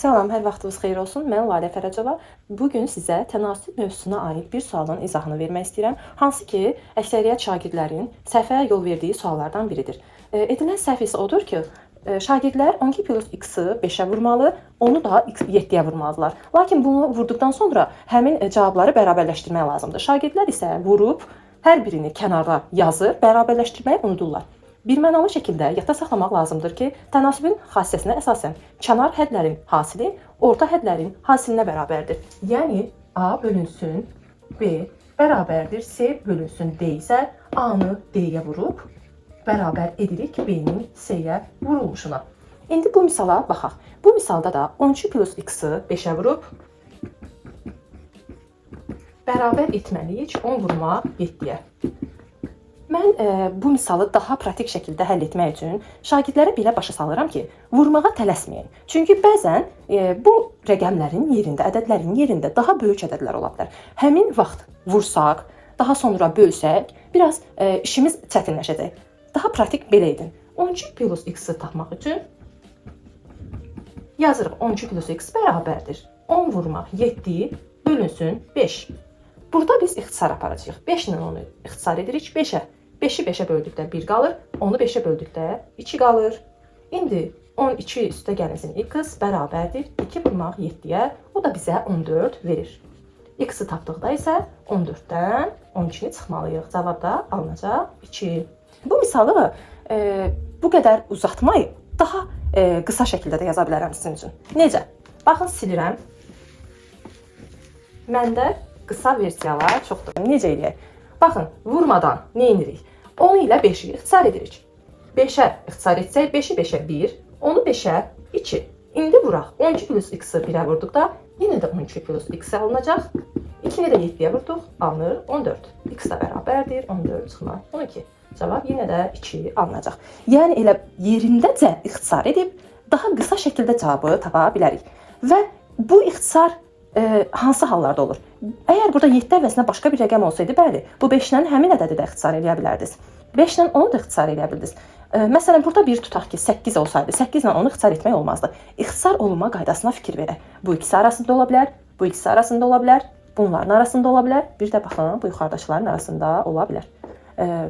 Salam, hər vaxtınız xeyir olsun. Mən Lalə Fərəcova. Bugün sizə tənasüb mövzusuna aid bir sualın izahını vermək istəyirəm. Hansı ki, əksəriyyət şagirdlərin səhvə yol verdiyi suallardan biridir. Edilən səhv isə odur ki, şagirdlər 12 plus x-i 5-ə vurmalı, onu da 7-yə vurmalıdırlar. Lakin bunu vurduqdan sonra həmin cavabları bərabərləşdirmək lazımdır. Şagirdlər isə vurub hər birini kənarda yazır, bərabərləşdirməyi unudurlar. Birmənalı şəkildə yadda saxlamaq lazımdır ki, tənasübün xassəsinə əsasən kənar hədlərin hasili orta hədlərin hasilinə bərabərdir. Yəni A bölünsün B bərabərdir C bölünsün D isə A-nı D-yə vurub bərabər edirik B-nin C-yə vurulmuşuna. İndi bu misala baxaq. Bu misalda da 12 plus x-i 5-ə vurub bərabər etməliyik 10 vurma 7-yə. Mən bu misalı daha pratik şəkildə həll etmək üçün şagirdlərə belə başa salıram ki, vurmağa tələsməyin. Çünki bəzən bu rəqəmlərin yerində, ədədlərin yerində daha böyük ədədlər ola bilər. Həmin vaxt vursaq, daha sonra bölsək, biraz işimiz çətinləşəcək. Daha pratik belə edin. 12 plus x-i tapmaq üçün yazırıq 12 plus x bərabərdir 10 vurmaq 7 bölünsün 5. Burada biz ixtisar aparacağıq. 5 ilə onu ixtisar edirik 5-ə. 5-i 5-ə böldükdə 1 qalır, onu 5-ə böldükdə 2 qalır. İndi 12 üstə gəlsin x bərabərdir 2 vurmaq 7-yə, o da bizə 14 verir. X-i tapdıqda isə 14-dən 12-ni çıxmalıyıq. Cavab da alınacaq 2. Bu misalı bu qədər uzatmayıb, daha qısa şəkildə də yaza bilərəm sizin üçün. Necə? Baxın, silirəm. Məndə qısa versiyalar çoxdur. Necə eləyək? Baxın, vurmadan nə edirik? 10 ilə 5-i ixtisar edirik. 5-ə ixtisar etsək, 5-i 5-ə 1, onu 5-ə 2. İndi vuraq. 12 plus x-i 1-ə vurduqda, yenə də 12 plus x alınacaq. 2-ni də 7-yə vurduq, alınır 14. X də bərabərdir, 14 çıxmaq 12. Cavab yenə də 2 alınacaq. Yəni elə yerindəcə ixtisar edib, daha qısa şəkildə cavabı tapa bilərik. Və bu ixtisar hansı hallarda olur? Əgər burada 7 əvəzinə başqa bir rəqəm olsaydı, bəli, bu 5-lə həmin ədədi də ixtisar edə bilərdiniz. 5-lə onu da ixtisar edə bildiniz. Məsələn, burada bir tutaq ki, 8 olsaydı, 8-lə onu ixtisar etmək olmazdı. İxtisar olma qaydasına fikir verək. Bu ikisi arasında ola bilər, bu ikisi arasında ola bilər, bunların arasında ola bilər, bir də baxın, bu yuxarıdakıların arasında ola bilər.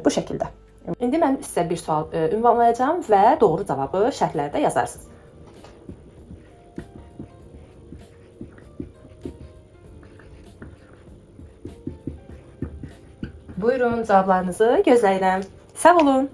Bu şəkildə. İndi mən sizə bir sual ünvanlayacağım və doğru cavabı şərhlərdə yazarsınız. Buyurun, cavablarınızı gözləyirəm. Sağ olun.